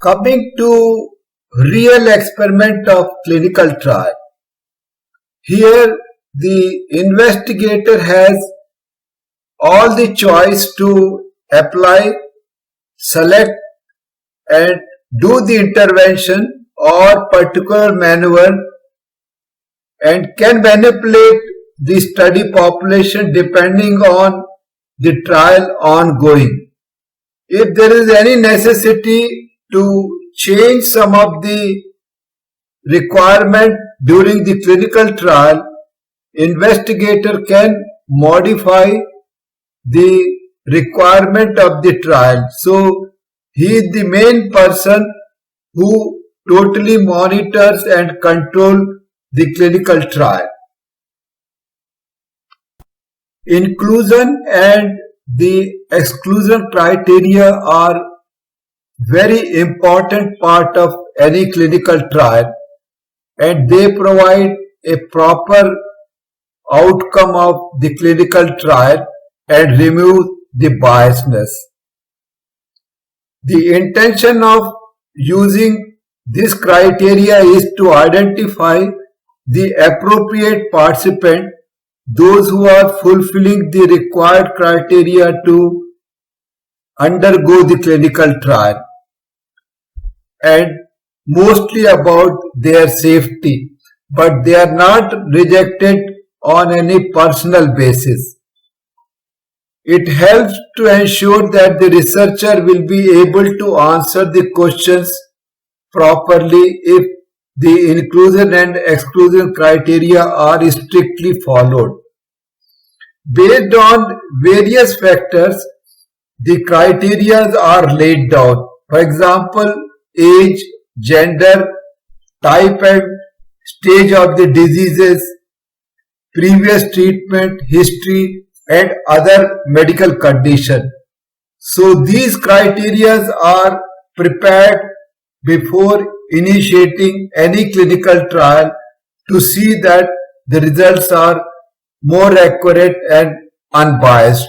Coming to real experiment of clinical trial. Here the investigator has all the choice to apply, select and do the intervention or particular maneuver and can manipulate the study population depending on the trial ongoing. If there is any necessity to change some of the requirement during the clinical trial, investigator can modify the requirement of the trial. So he is the main person who totally monitors and control the clinical trial. Inclusion and the exclusion criteria are very important part of any clinical trial and they provide a proper outcome of the clinical trial and remove the biasness. The intention of using this criteria is to identify the appropriate participant, those who are fulfilling the required criteria to undergo the clinical trial, and mostly about their safety, but they are not rejected on any personal basis. It helps to ensure that the researcher will be able to answer the questions properly if the inclusion and exclusion criteria are strictly followed. Based on various factors, the criteria are laid down. For example, age, gender, type and stage of the diseases, previous treatment, history and other medical condition. So these criteria are prepared before initiating any clinical trial to see that the results are more accurate and unbiased.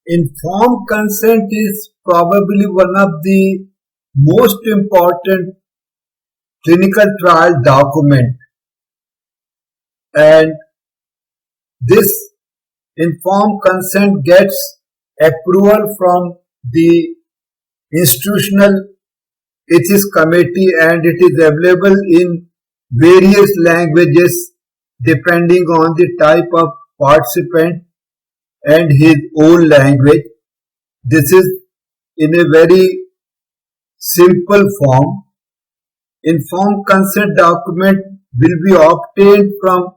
Informed consent is probably one of the most important clinical trial document, and this informed consent gets approval from the institutional ethics committee and it is available in various languages depending on the type of participant and his own language. This is in a very simple form. Informed consent document will be obtained from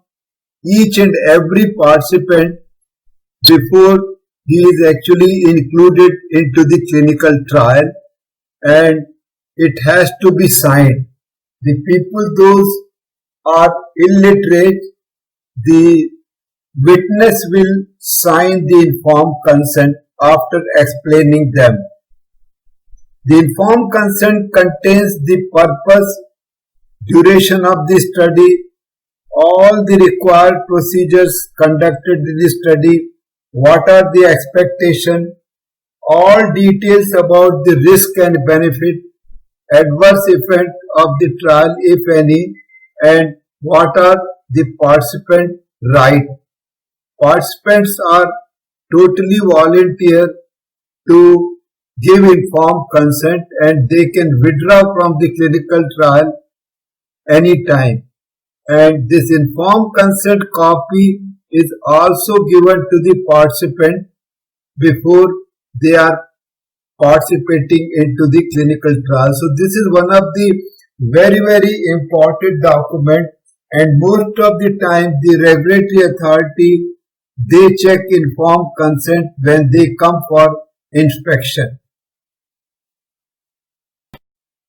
each and every participant before he is actually included into the clinical trial, and it has to be signed. The people those are illiterate, the witness will sign the informed consent after explaining them. The informed consent contains the purpose, duration of the study, all the required procedures conducted in the study, what are the expectations, all details about the risk and benefit, adverse effect of the trial if any, and what are the participant rights. Participants are totally volunteer to give informed consent and they can withdraw from the clinical trial anytime. And this informed consent copy is also given to the participant before they are participating into the clinical trial. So this is one of the very important document, and most of the time the regulatory authority they check informed consent when they come for inspection.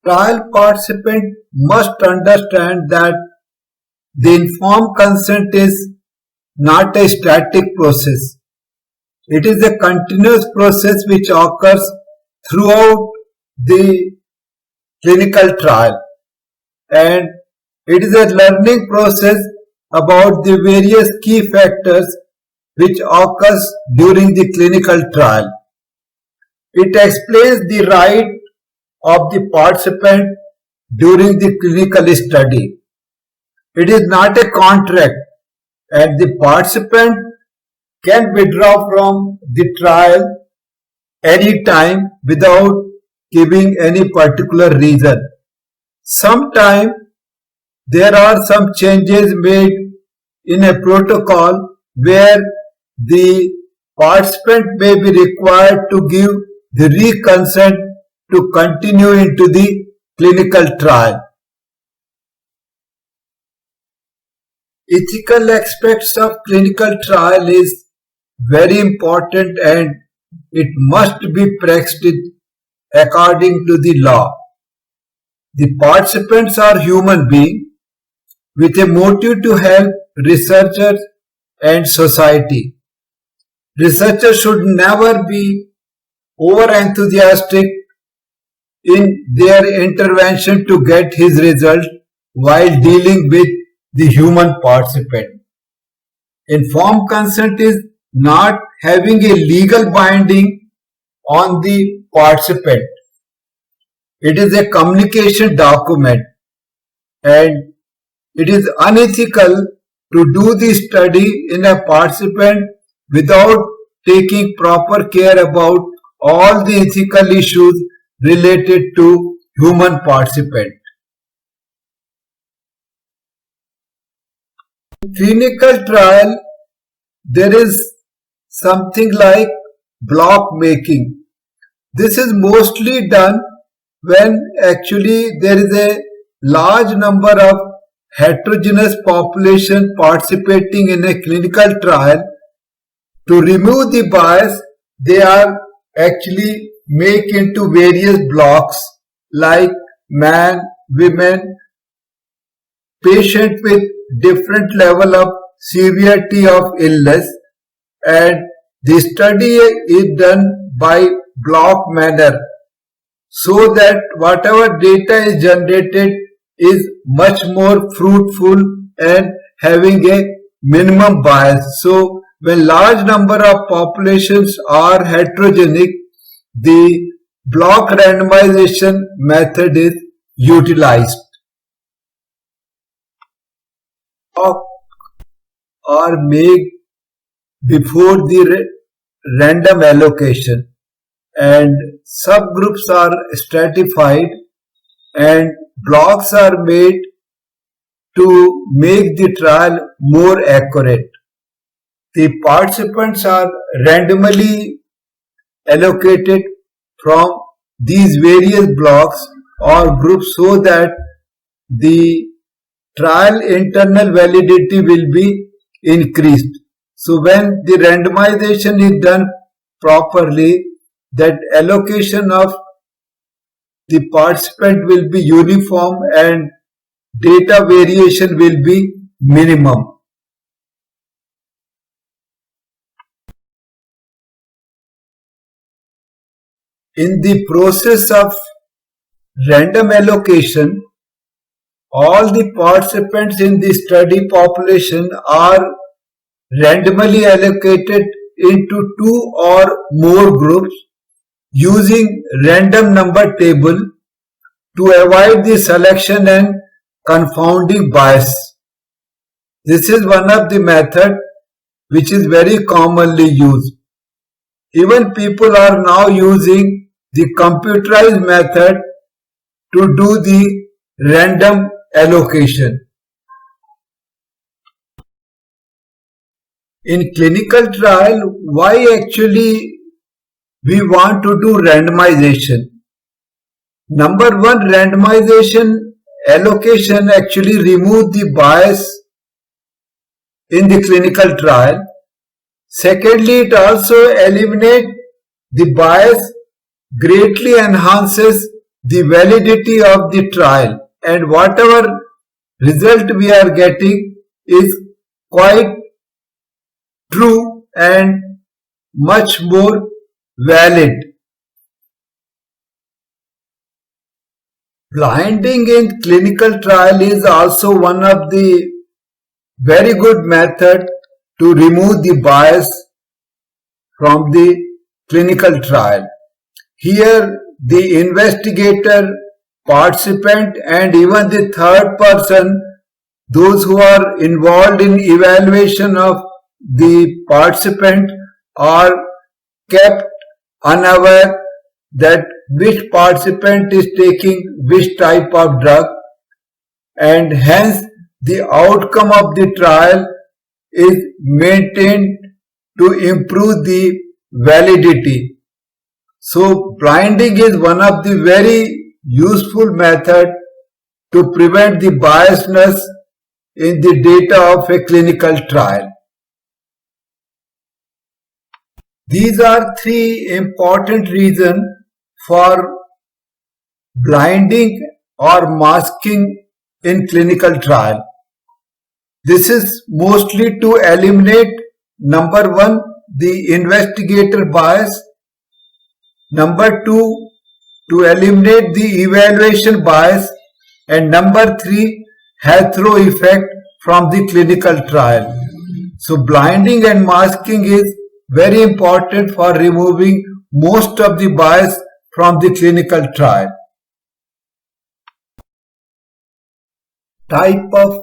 Trial participant must understand that the informed consent is not a static process. It is a continuous process which occurs throughout the clinical trial, and it is a learning process about the various key factors which occurs during the clinical trial. It explains the right of the participant during the clinical study. It is not a contract, and the participant can withdraw from the trial any time without giving any particular reason. Sometimes there are some changes made in a protocol where the participant may be required to give the re-consent to continue into the clinical trial. Ethical aspects of clinical trial is very important and it must be practiced according to the law. The participants are human beings with a motive to help researchers and society. Researchers should never be over enthusiastic in their intervention to get his result while dealing with the human participant. Informed consent is not having a legal binding on the participant. It is a communication document and it is unethical to do the study in a participant without taking proper care about all the ethical issues related to human participant. In clinical trial, there is something like block making. This is mostly done when actually there is a large number of heterogeneous population participating in a clinical trial. To remove the bias, they are actually make into various blocks like man, women, patient with different level of severity of illness, and the study is done by block manner so that whatever data is generated is much more fruitful and having a minimum bias. So when large number of populations are heterogenic, the block randomization method is utilized. Blocks are made before the random allocation and subgroups are stratified and blocks are made to make the trial more accurate. The participants are randomly allocated from these various blocks or groups so that the trial internal validity will be increased. So when the randomization is done properly, that allocation of the participant will be uniform and data variation will be minimum. In the process of random allocation, all the participants in the study population are randomly allocated into two or more groups using random number table to avoid the selection and confounding bias. This is one of the methods which is very commonly used. Even people are now using the computerized method to do the random allocation. In clinical trial, why actually we want to do randomization? Number one, randomization allocation actually remove the bias in the clinical trial. Secondly, it also eliminates the bias, greatly enhances the validity of the trial, and whatever result we are getting is quite true and much more valid. Blinding in clinical trial is also one of the very good method to remove the bias from the clinical trial. Here the investigator, participant and even the third person, those who are involved in evaluation of the participant, are kept unaware that which participant is taking which type of drug, and hence the outcome of the trial is maintained to improve the validity. So blinding is one of the very useful method to prevent the biasness in the data of a clinical trial. These are three important reasons for blinding or masking in clinical trial. This is mostly to eliminate, number one, the investigator bias, number two, to eliminate the evaluation bias, and number three, halo effect from the clinical trial. So blinding and masking is very important for removing most of the bias from the clinical trial. Type of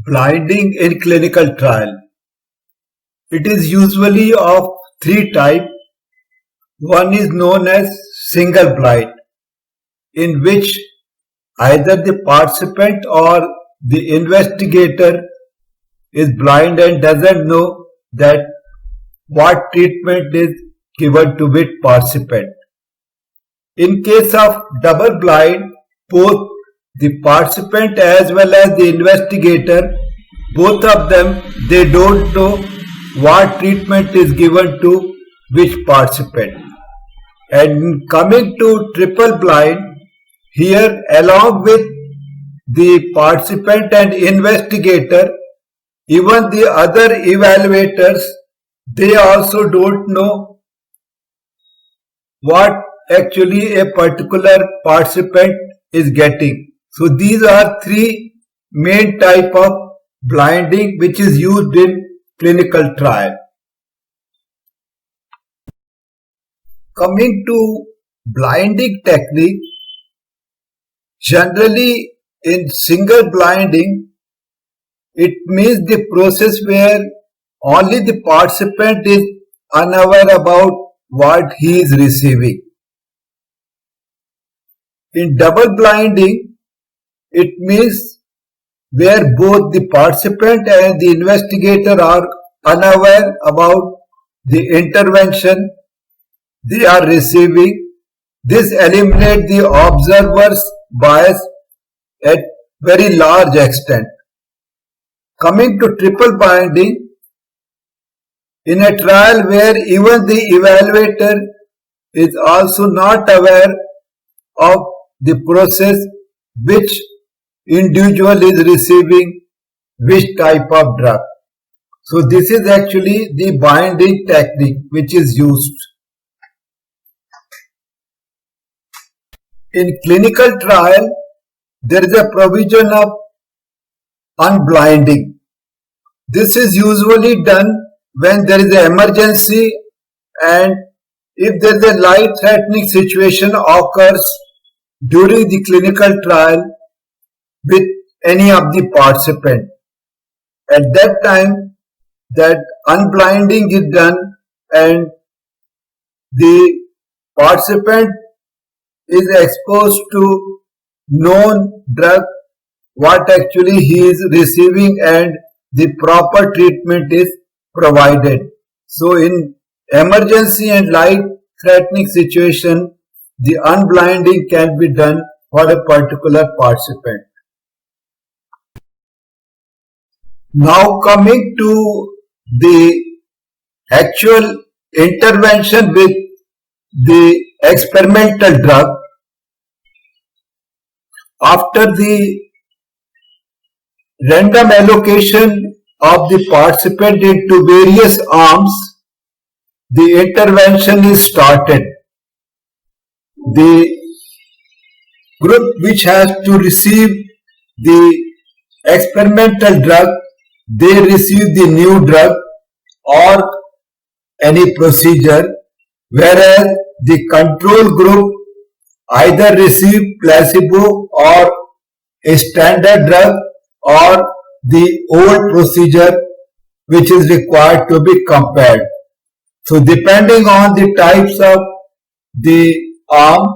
blinding in clinical trial. It is usually of three types. One is known as single blind, in which either the participant or the investigator is blind and doesn't know that what treatment is given to which participant. In case of double blind, both the participant as well as the investigator, both of them, they don't know what treatment is given to which participant. And coming to triple blind, here along with the participant and investigator, even the other evaluators, they also don't know what actually a particular participant is getting. So these are three main type of blinding which is used in clinical trial. Coming to blinding technique, generally in single blinding, it means the process where only the participant is unaware about what he is receiving. In double blinding, it means where both the participant and the investigator are unaware about the intervention they are receiving. This eliminates the observer's bias at very large extent. Coming to triple blinding, in a trial where even the evaluator is also not aware of the process which individual is receiving which type of drug. So this is actually the blinding technique which is used. In clinical trial, there is a provision of unblinding. This is usually done when there is an emergency and if there is a life-threatening situation occurs during the clinical trial with any of the participant. At that time, that unblinding is done and the participant is exposed to known drug, what actually he is receiving, and the proper treatment is provided. So in emergency and life-threatening situation, the unblinding can be done for a particular participant. Now coming to the actual intervention with the experimental drug, after the random allocation of the participant into various arms, the intervention is started. The group which has to receive the experimental drug, they receive the new drug or any procedure, whereas the control group either receive placebo or a standard drug or the old procedure which is required to be compared. So depending on the types of the arm,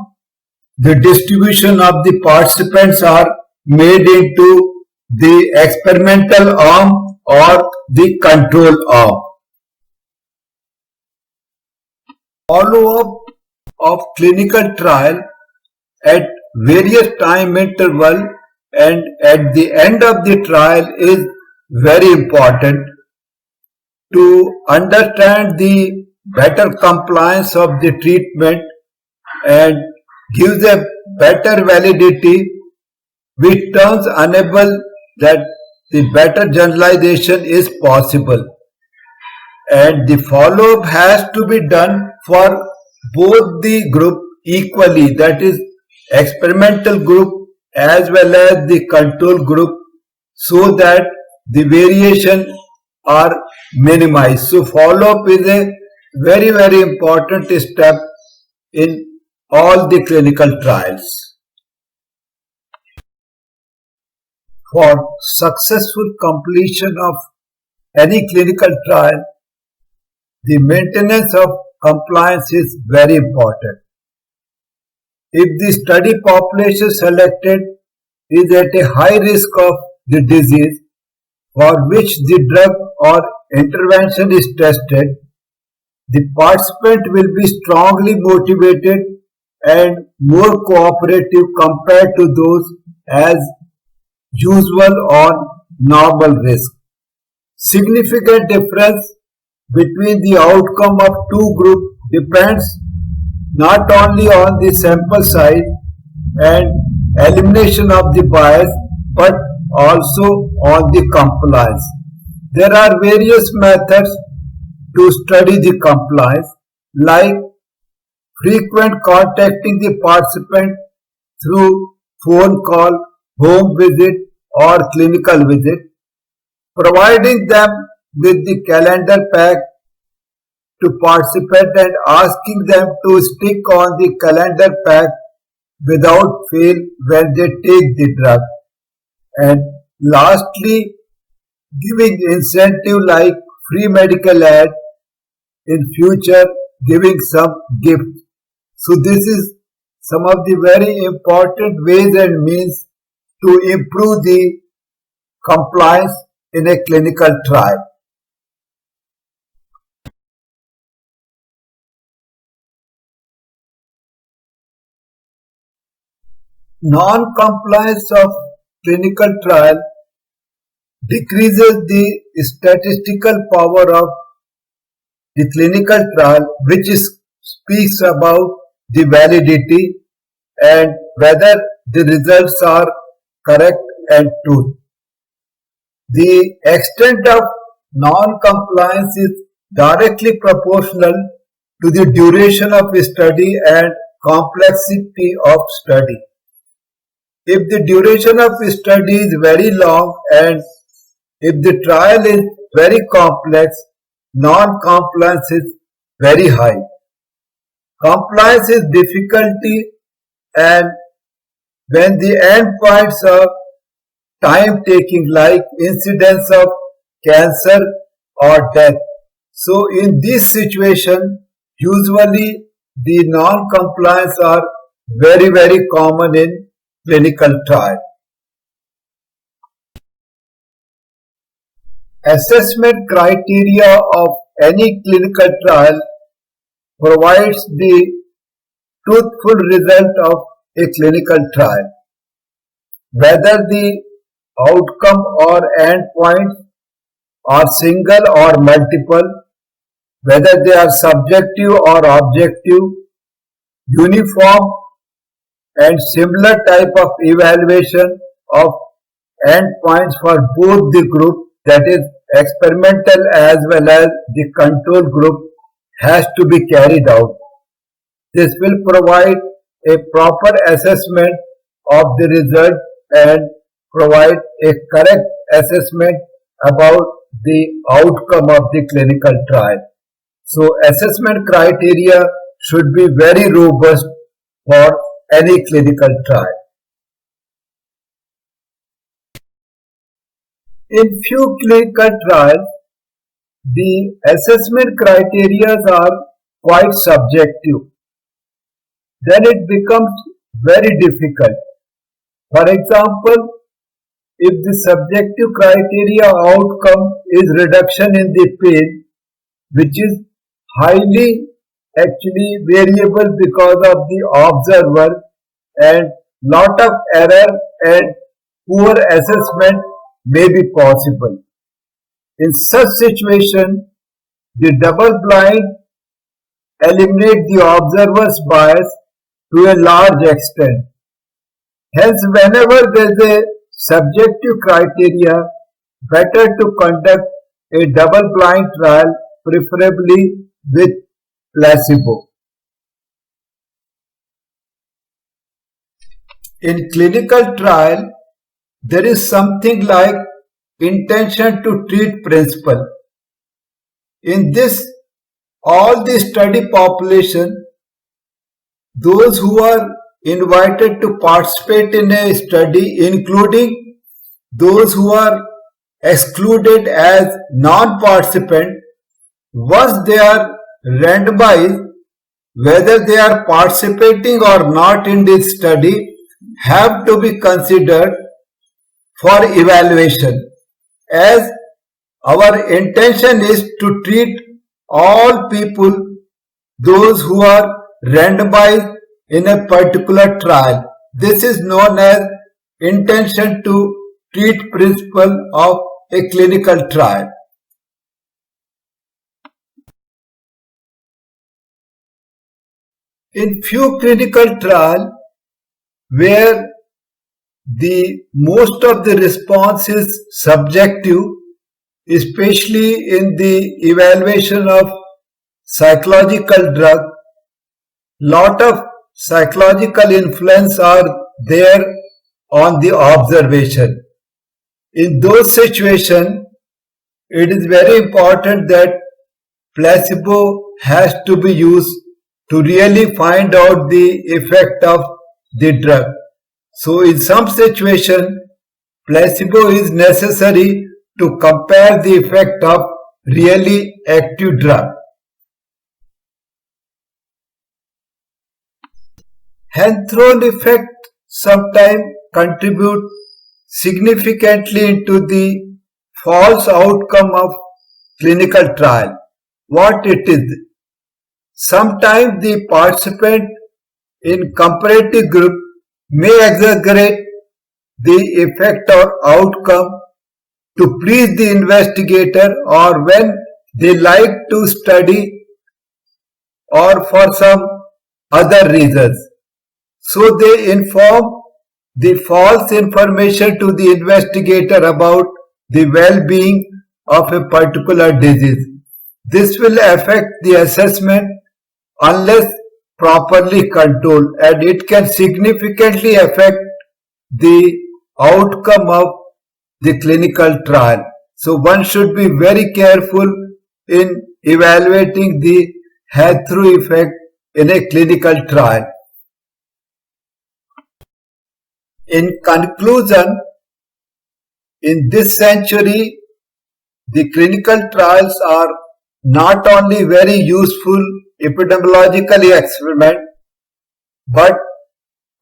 the distribution of the participants are made into the experimental arm or the control arm. Follow-up of clinical trial at various time interval and at the end of the trial is very important to understand the better compliance of the treatment and gives a better validity which turns enable that the better generalization is possible, and the follow-up has to be done for both the group equally, that is experimental group as well as the control group, so that the variation are minimized. So follow-up is a very important step in all the clinical trials. For successful completion of any clinical trial, the maintenance of compliance is very important. If the study population selected is at a high risk of the disease for which the drug or intervention is tested, the participant will be strongly motivated and more cooperative compared to those as usual on normal risk. Significant difference between the outcome of two groups depends not only on the sample size and elimination of the bias but also on the compliance. There are various methods to study the compliance, like frequent contacting the participant through phone call, home visit or clinical visit, providing them with the calendar pack to participate and asking them to stick on the calendar pack without fail when they take the drug, and lastly giving incentive like free medical ad, in future giving some gift. So this is some of the very important ways and means to improve the compliance in a clinical trial. Non-compliance of clinical trial decreases the statistical power of the clinical trial, which speaks about the validity and whether the results are correct and true. The extent of non-compliance is directly proportional to the duration of study and complexity of study. If the duration of study is very long and if the trial is very complex, non-compliance is very high. Compliance is difficulty, and when the endpoints are time taking, like incidence of cancer or death. So in this situation, usually the non-compliance are very common in clinical trial. Assessment criteria of any clinical trial provides the truthful result of a clinical trial. Whether the outcome or endpoints are single or multiple, whether they are subjective or objective, uniform and similar type of evaluation of endpoints for both the group, that is experimental as well as the control group, has to be carried out. This will provide a proper assessment of the result and provide a correct assessment about the outcome of the clinical trial. So assessment criteria should be very robust for any clinical trial. In few clinical trials, the assessment criteria are quite subjective. Then it becomes very difficult. For example, if the subjective criteria outcome is reduction in the pain, which is highly actually variable because of the observer and lot of error and poor assessment may be possible. In such situation, the double blind eliminate the observer's bias to a large extent. Hence, whenever there is a subjective criteria, better to conduct a double blind trial, preferably with placebo. In clinical trial, there is something like intention to treat principle. In this, all the study population, those who are invited to participate in a study, including those who are excluded as non-participant, once they are randomized, whether they are participating or not in this study, have to be considered for evaluation, as our intention is to treat all people, those who are randomized in a particular trial. This is known as intention to treat principle of a clinical trial. In few clinical trials where the most of the response is subjective, especially in the evaluation of psychological drug, lot of psychological influence are there on the observation. In those situations, it is very important that placebo has to be used to really find out the effect of the drug. So in some situation, placebo is necessary to compare the effect of really active drug. Hanthron effect sometimes contribute significantly into the false outcome of clinical trial. What it is? Sometimes the participant in comparative group may exaggerate the effect or outcome to please the investigator, or when they like to study, or for some other reasons. So they inform the false information to the investigator about the well-being of a particular disease. This will affect the assessment unless properly controlled, and it can significantly affect the outcome of the clinical trial. So one should be very careful in evaluating the Hanthron effect in a clinical trial. In conclusion, in this century, the clinical trials are not only very useful epidemiological experiment, but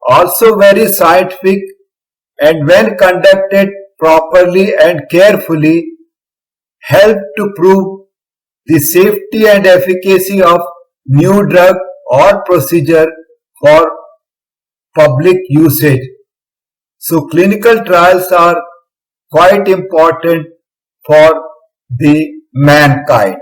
also very scientific, and when conducted properly and carefully, help to prove the safety and efficacy of new drug or procedure for public usage. So clinical trials are quite important for the mankind.